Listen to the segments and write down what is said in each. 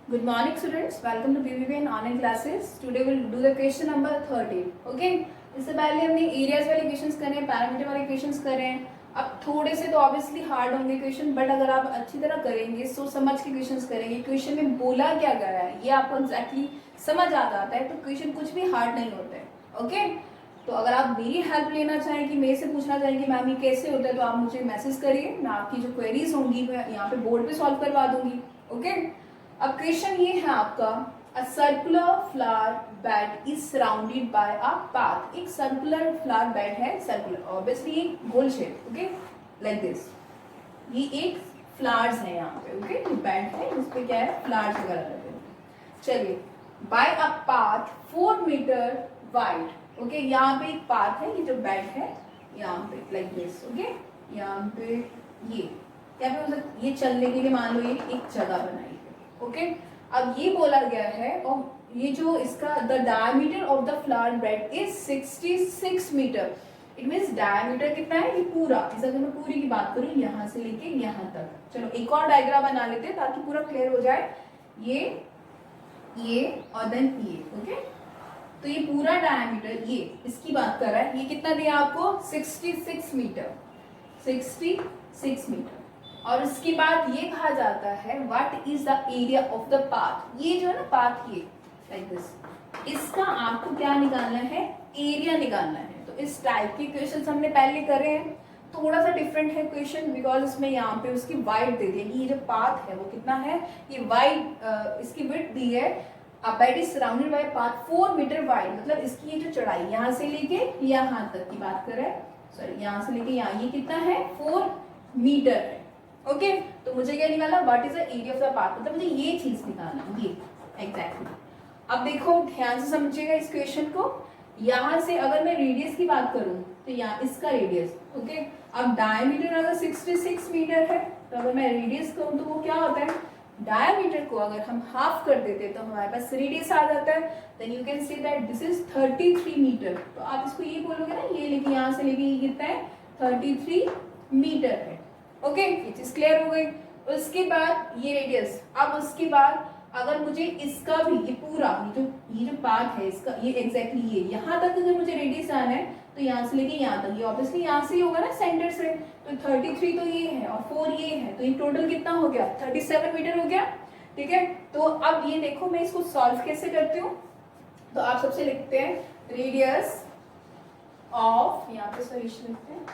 Good morning students, welcome to BBBN online classes. Today we'll do the question number 13. Okay? इससे पहले हमने areas वाले questions करे हैं, पैरामीटर वाले क्वेश्चंस करे हैं. अब थोड़े से तो ऑब्वियसली हार्ड होंगे क्वेश्चन, बट अगर आप अच्छी तरह करेंगे, सोच समझ के क्वेश्चंस करेंगे, क्वेश्चन में बोला क्या गया है ये आपको एग्जैक्टली समझ आ जाता है, तो क्वेश्चन कुछ भी हार्ड नहीं होते हैं. ओके? तो अगर आप मेरी हेल्प लेना चाहें कि मेरे से पूछना चाहें कि मैम ये कैसे होता है, तो आप मुझे मैसेज करिए. मैं आपकी जो क्वेरीज होंगी मैं यहाँ पे बोर्ड पे सॉल्व करवा दूंगी. ओके? अब क्वेश्चन ये है आपका, a circular flower bed is surrounded by a path. एक सर्कुलर फ्लावर बेड है, सर्कुलर ऑब्वियसली एक गोल शेप. Okay, like this. ये एक फ्लावर्स है यहाँ पे. ओके, ये बेड है, इस पे क्या है, फ्लावर्स वगैरह लगे हैं. चलिए, by a path 4 metre wide. Okay, यहाँ पे एक पाथ है, ये जो बेड है यहाँ पे लाइक दिस. ओके, यहाँ पे ये क्या पे ये चलने के लिए मान लो ये एक जगह बनाई है. ओके, अब ये बोला गया है और ये जो इसका the diameter of the flower bed is 66 metre. It means diameter कितना है, ये पूरा, इस अगर मैं पूरी की बात करूं यहाँ से लेके यहाँ तक. चलो एक और डायग्राम बना लेते हैं ताकि पूरा क्लियर हो जाए. ये और देन ये. ओके, तो ये पूरा डायमीटर, ये इसकी बात कर रहा है. ये कितना दिया आपको, 66 मीटर. 66 मीटर. और उसके बाद ये कहा जाता है what is the area of the path. ये जो है ना पाथ, ये लाइक दिस, इसका आपको क्या निकालना है, एरिया निकालना है. तो इस टाइप के क्वेश्चंस हमने पहले करे हैं. थोड़ा सा डिफरेंट है क्वेश्चन बिकॉज इसमें यहाँ पे उसकी वाइड दे दी. ये जो पाथ है वो कितना है, ये वाइड इसकी विड्थ दी है. A bed is surrounded by a path 4 metre wide. मतलब इसकी ये जो चढ़ाई यहाँ से लेके यहाँ तक की बात कर रहे हैं, सॉरी यहाँ से लेके यहाँ, ये कितना है, 4 मीटर है. ओके, तो मुझे क्या निकालना, what is the area of the path, मतलब मुझे ये चीज निकालना, ये एग्जैक्टली. अब देखो ध्यान से समझिएगा इस क्वेश्चन को. यहाँ से अगर मैं रेडियस की बात करूँ तो यहाँ इसका रेडियस. ओके, अब डायमीटर अगर 66 मीटर है तो अगर मैं रेडियस कहूँ तो वो क्या होता है, डायमीटर को अगर हम हाफ कर देते तो हमारे पास रेडियस आ जाता है. Then you can say that this is 33 metre. तो आप इसको ये बोलोगे ना, ये लेके यहाँ से लेके ये कितना है, 33 मीटर है. ओके, ये चीज क्लियर हो गई. उसके बाद ये रेडियस. अब उसके बाद अगर मुझे इसका भी ये पूरा ये जो पार्ट है इसका, ये एग्जैक्टली ये यहाँ तक अगर मुझे रेडियस आना है तो यहाँ से लेके यहाँ तक, ये ऑब्वियसली यहाँ से ही होगा ना सेंटर से. तो 33 तो ये है और 4 ये है, तो ये टोटल कितना हो गया, 37 मीटर हो गया. ठीक है, तो अब ये देखो मैं इसको सॉल्व कैसे करती हूँ. तो आप सबसे लिखते हैं रेडियस ऑफ, यहाँ पे सॉल्यूशन लिखते हैं,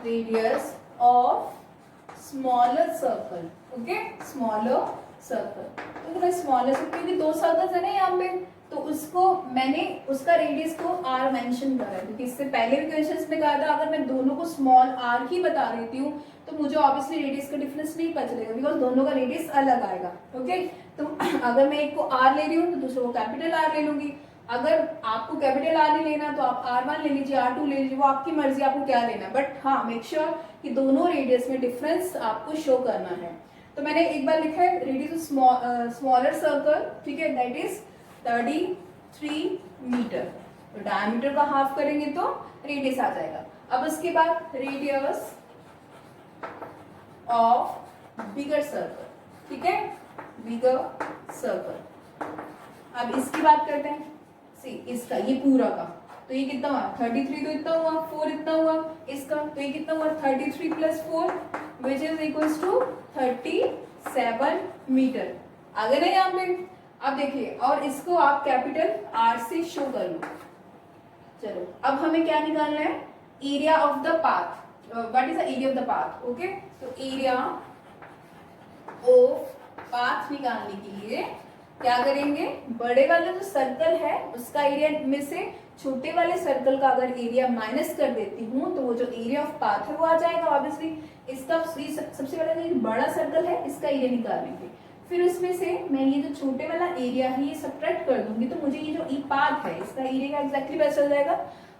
radius of smaller circle. Okay, smaller circle. तो स्मॉलर सर्कल क्योंकि 2 सर्कल्स है ना यहाँ पे, तो उसको मैंने उसका रेडियस को r मेंशन करा है क्योंकि इससे पहले भी क्वेश्चंस में कहा था अगर मैं दोनों को स्मॉल r ही बता देती हूँ तो मुझे ऑब्वियसली रेडियस का डिफरेंस नहीं पता चलेगा बिकॉज दोनों का रेडियस अलग आएगा. ओके, तो अगर मैं एक को r ले रही हूँ तो दूसरे को कैपिटल R ले लूंगी. अगर आपको कैपिटल R नहीं लेना तो आप R1 ले लीजिए, R2 ले लीजिए, वो आपकी मर्जी आपको क्या लेना है. बट हाँ, मेक श्योर कि दोनों रेडियस में डिफरेंस आपको शो करना है. तो मैंने एक बार लिखा है रेडियस स्मॉलर सर्कल. ठीक है, दैट इज 33 मीटर. तो डायमीटर का हाफ करेंगे तो रेडियस आ जाएगा. अब उसके बाद रेडियस ऑफ बिगर सर्कल. ठीक है, बिगर सर्कल. अब इसकी बात करते हैं. सी इसका ये पूरा का, तो ये कितना हुआ, 33 तो इतना हुआ, 4 इतना हुआ, इसका तो ये कितना हुआ, 33 plus 4 which is equals to 37 metre. आ गए ना यहाँ पे. अब देखिए, और इसको आप कैपिटल R से शो कर लो. चलो अब हमें क्या निकालना है, area of the path. What is the area of the path. Okay, तो एरिया ऑफ पाथ निकालने के लिए क्या करेंगे, बड़े वाला जो सर्कल है उसका एरिया में से छोटे वाले सर्कल का अगर एरिया माइनस कर देती हूँ तो वो जो एरिया ऑफ पाथ है वो आ जाएगा. ऑब्वियसली इसका सबसे पहले जो बड़ा सर्कल है इसका एरिया निकालेंगे, फिर उसमें से मैं ये जो छोटे वाला एरिया है ये सब्ट्रैक्ट कर दूंगी तो मुझे ये जो ई पाथ है इसका एरिया का एग्जैक्टली पता चल जाएगा.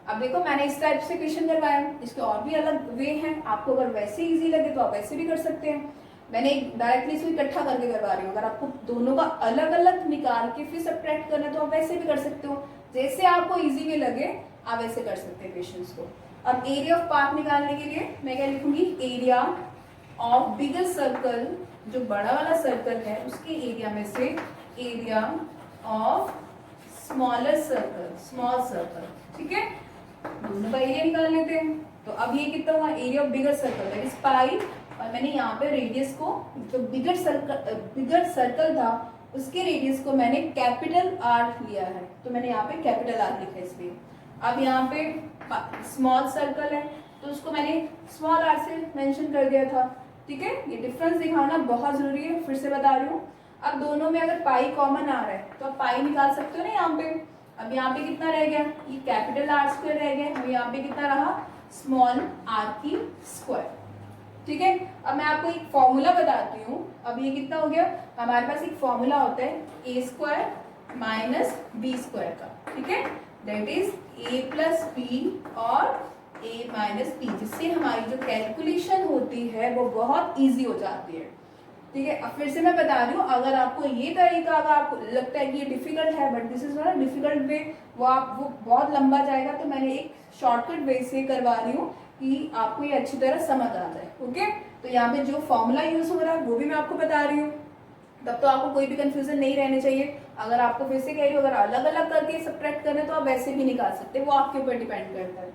अब देखो मैंने इस टाइप से क्वेश्चन करवाया, इसके और भी अलग वे हैं. आपको अगर वैसे इजी लगे तो आप वैसे भी कर सकते हैं. मैंने डायरेक्टली इसको इकट्ठा करके करवा रही हूँ. अगर आपको दोनों का अलग अलग निकाल के फिर सब्ट्रैक्ट करना है तो आप वैसे भी कर सकते हो. जैसे आपको इजी भी लगे आप वैसे कर सकते हैं क्वेश्चंस को. अब एरिया ऑफ पाथ निकालने के लिए मैं क्या लिखूंगी, एरिया ऑफ बिगर सर्कल जो बड़ा वाला सर्कल है उसके एरिया में से area of smaller circle, small circle, ठीक है, दोनों का एरिया निकाल लेते हैं। तो अब ये कितना हुआ, area of bigger circle that is pi, और मैंने यहाँ पे रेडियस को, जो बिगर सर्कल था उसके रेडियस को मैंने कैपिटल आर लिया है, तो मैंने यहाँ पे कैपिटल आर लिखा है इसलिए। अब यहाँ पे स्मॉल सर्कल है तो उसको मैंने स्मॉल आर से मेंशन कर दिया था, ठीक है। ये डिफरेंस दिखाना बहुत जरूरी है, फिर से बता रही हूँ। अब दोनों में अगर पाई कॉमन आ रहा है तो आप पाई निकाल सकते हो ना यहाँ पे। अब यहाँ पे कितना रह गया, ये कैपिटल आर स्क्वायर रह गया, अब यहाँ पे कितना रहा, स्मॉल आर की स्क्वायर, ठीक है। अब मैं आपको एक फॉर्मूला बताती हूँ। अब ये कितना हो गया, हमारे पास एक फॉर्मूला होता है A square minus B square का, ठीक है, that is A plus B और ए माइनस बी, जिससे हमारी जो कैलकुलेशन होती है वो बहुत इजी हो जाती है, ठीक है। अब फिर से मैं बता रही हूँ, अगर आपको ये तरीका अगर आपको लगता है कि ये डिफिकल्ट है, but this is not a difficult way, वो बहुत लंबा जाएगा, तो मैंने एक शॉर्टकट वे से करवा रही हूँ कि आपको ये अच्छी तरह समझ आ जाए, ओके। तो यहाँ पे जो फॉर्मूला यूज हो रहा है वो भी मैं आपको बता रही हूँ, तब तो आपको कोई भी कंफ्यूजन नहीं रहने चाहिए। अगर आपको फिर से कह रही हूँ, अगर अलग अलग करके सब्ट्रैक्ट करना है तो आप वैसे भी निकाल सकते हैं, वो आपके ऊपर डिपेंड करता है।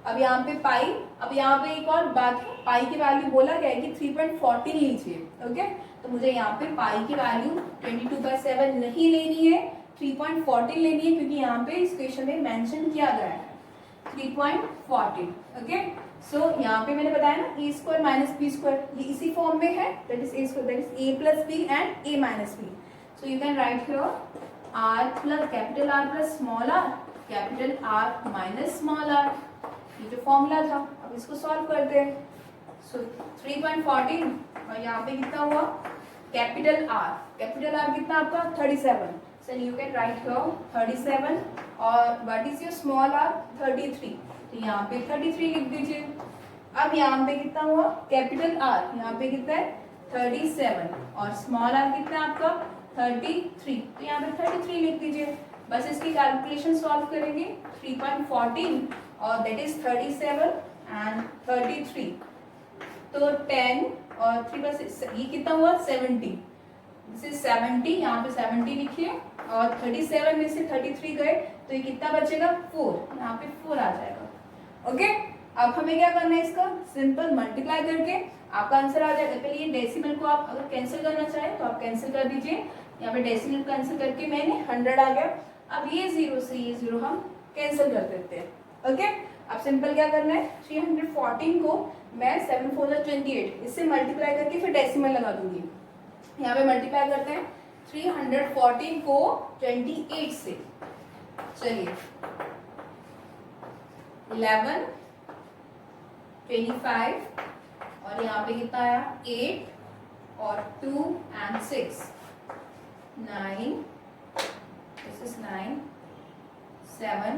अब यहाँ पे पाई, अब यहाँ पे एक और बात है, पाई की वैल्यू बोला गया है कि 3.14 लीजिए, ओके। तो मुझे यहाँ पे पाई की वैल्यू 22/7 नहीं लेनी है, 3.14 लेनी है, क्योंकि यहाँ पे इस क्वेश्चन में मेंशन किया गया है 3.14, ओके। सो यहाँ पे मैंने बताया ना A square minus B square, ये इसी फॉर्म में है, that is A square, that is A plus B and A minus B. So you can write here R plus capital R plus small R, capital R minus small R, ये जो formula था। अब इसको solve करते हैं। सो 3.14 और यहाँ पे कितना हुआ, कैपिटल आर कितना आपका 37, so you can write here 37 और what is your small R 33, तो यहाँ पे 33 लिख दीजिए। अब यहाँ पे कितना हुआ, कैपिटल आर यहाँ पे कितना है 37 और स्मॉल आर कितना है आपका 33, तो यहाँ पे 33 लिख दीजिए। बस इसकी कैलकुलेशन सॉल्व करेंगे, 3.14 और दैट इज 37 एंड 33, तो 10 और 3 प्लस ये कितना हुआ 70, दिस इज 70, यहाँ पे 70 लिखिए और 37 में से 33 गए तो ये कितना बचेगा 4, यहाँ पे 4 आ जाएगा, ओके। अब हमें क्या करना है, इसका सिंपल मल्टीप्लाई करके आपका आंसर आ जाएगा। पहले ये डेसिमल को आप अगर कैंसिल करना चाहें तो आप कैंसिल कर दीजिए, यहाँ पे डेसिमल कैंसिल करके मैंने 100 आ गया। अब ये 0 से ये 0 हम कैंसिल कर देते हैं, ओके। अब सिंपल क्या करना है, 314 को मैं 7 4 28 इससे मल्टीप्लाई करके फिर डेसिमल लगा दूंगी। यहाँ पे मल्टीप्लाई करते हैं 314 को 28 से, चलिए 11 25 और यहाँ पे कितना आया 8 और 2 and 6 9, दिस इज 9 7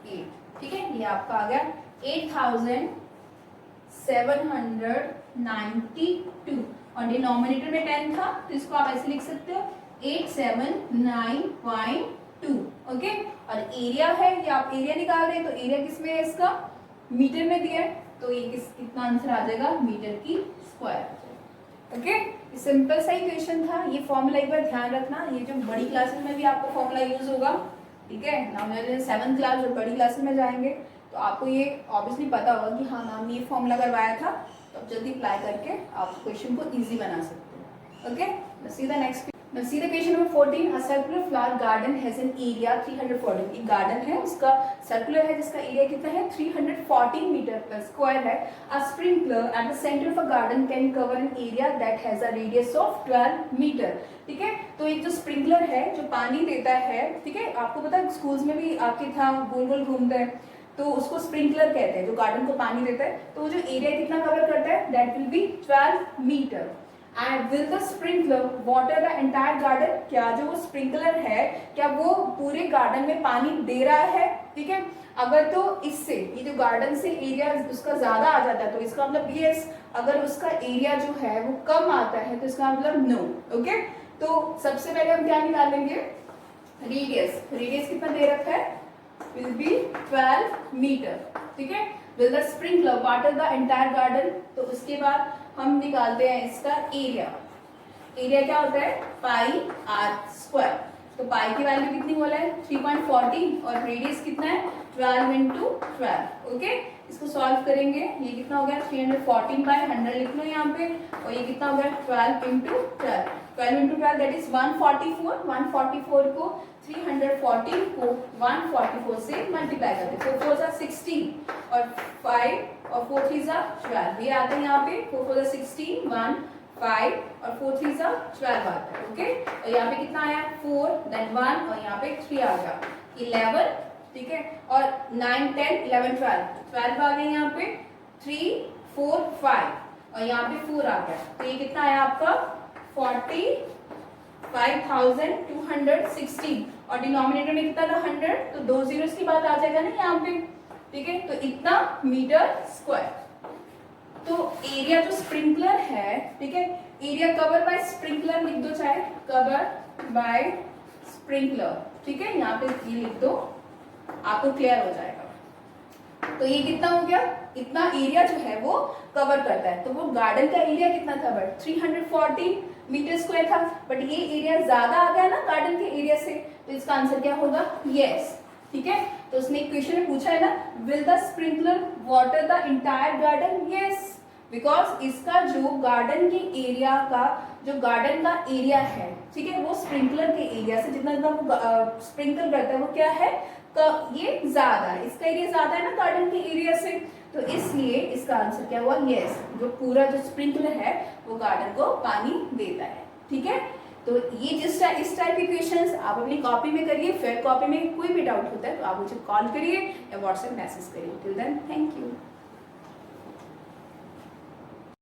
8, ठीक है, ये आपका आ गया 8792 और डिनोमिनेटर में 10 था तो इसको आप ऐसे लिख सकते हो 8792, ओके। और एरिया है, ये आप एरिया निकाल रहे हैं तो एरिया किस में है, इसका मीटर में दिया है, तो ये कितना आंसर आ जाएगा, मीटर की स्क्वायर आ जाएगा, ओके। सिंपल सा ही क्वेश्चन था। ये फॉर्मूला एक बार ध्यान रखना, ये जो बड़ी क्लासेस में भी आपको फॉर्मूला यूज होगा, ठीक है ना, मेरे 7th क्लास जो बड़ी क्लासेस में जाएंगे तो आपको ये ऑब्वियसली पता होगा कि हाँ मैम ने ये फॉर्मूला करवाया था, तो आप जल्दी अप्लाई करके आप क्वेश्चन को इजी बना सकते हो, okay. Let's see the next, let's see the question number 14। A circular flower garden has an area 314, एक गार्डन है उसका सर्कुलर है जिसका एरिया कितना है 314 मीटर स्क्वायर है। A sprinkler at the centre of a garden can cover an area that has a radius of 12 metre, ठीक है। तो एक जो स्प्रिंकलर है जो पानी देता है, ठीक है, आपको पता है स्कूल्स में भी आपके था गोल गोल घूमता है तो उसको स्प्रिंकलर कहते हैं, जो गार्डन को पानी देता है। तो वो जो एरिया कितना कवर करता है, that will be 12 metre. And will the sprinkler water the entire garden, क्या जो वो स्प्रिंकलर है क्या वो पूरे गार्डन में पानी दे रहा है, ठीक है। अगर तो इससे ये जो गार्डन से एरिया उसका ज्यादा आ जाता है तो इसका मतलब यस, अगर उसका एरिया जो है वो कम आता है तो इसका मतलब नो, ओके। तो सबसे पहले हम क्या निकालेंगे, रेडियस, रेडियस कितना दे रखा है, will be 12 मीटर, ठीक है। will the sprinkler water the entire garden, तो उसके बाद हम निकालते हैं इसका एरिया, एरिया क्या होता है पाई आर स्क्वायर। तो पाई की वैल्यू कितनी बोला है 3.40 और रेडियस कितना है 12 इंटू 12। ओके, इसको सॉल्व करेंगे, ये कितना हो गया 314/100 लिख लो यहाँ पे, और ये कितना हो गया 12 इंटू 12 दैट इज 144। 144 को 314 को 144 से मल्टीप्लाई करते हैं, 4 4 16 और 5 और 4 3 12, ये आता है यहाँ पे 4 4 16 1 5 और 4 3 12 आता है। ओके, और यहाँ पे कितना आया 4 देन 1 और यहाँ पे 3 आ गया 11, ठीक है, और 9 10 11 12 आ गए यहाँ पे 3 4 5 और यहाँ पे 4 आ गया, तो ये कितना आया आपका 45,216 और डिनोमिनेटर में कितना था 100, तो 2 जीरोस की बात आ जाएगा ना यहाँ पे, ठीक है, तो इतना मीटर स्क्वायर। तो एरिया जो स्प्रिंकलर है, ठीक है, एरिया कवर बाय स्प्रिंकलर लिख दो, चाहे कवर बाय स्प्रिंकलर, ठीक है, यहाँ पे ये लिख दो, आपको क्लियर हो जाएगा। तो ये कितना हो गया, इतना एरिया जो है वो कवर करता है। तो वो गार्डन का एरिया कितना था बट 340 मीटर स्क्वायर था, बट ये एरिया ज्यादा आ गया ना गार्डन के एरिया से, तो इसका आंसर क्या होगा यस, ठीक है। तो उसने एक क्वेश्चन में पूछा है ना, will the sprinkler water the entire garden, yes, because इसका जो गार्डन के एरिया का जो गार्डन का एरिया है, ठीक है, वो स्प्रिंकलर के एरिया से जितना जितना वो स्प्रिंकल करता है वो क्या है, ये ज्यादा है, इसका एरिया ज्यादा है ना गार्डन के एरिया से, तो इसलिए इसका आंसर क्या हुआ यस, जो पूरा जो स्प्रिंकलर है वो गार्डन को पानी देता है, ठीक है। तो ये इस टाइप के क्वेश्चंस आप अपनी कॉपी में करिए, फिर कॉपी में कोई भी डाउट होता है तो आप मुझे कॉल करिए या व्हाट्सएप मैसेज करिए। Till then thank you.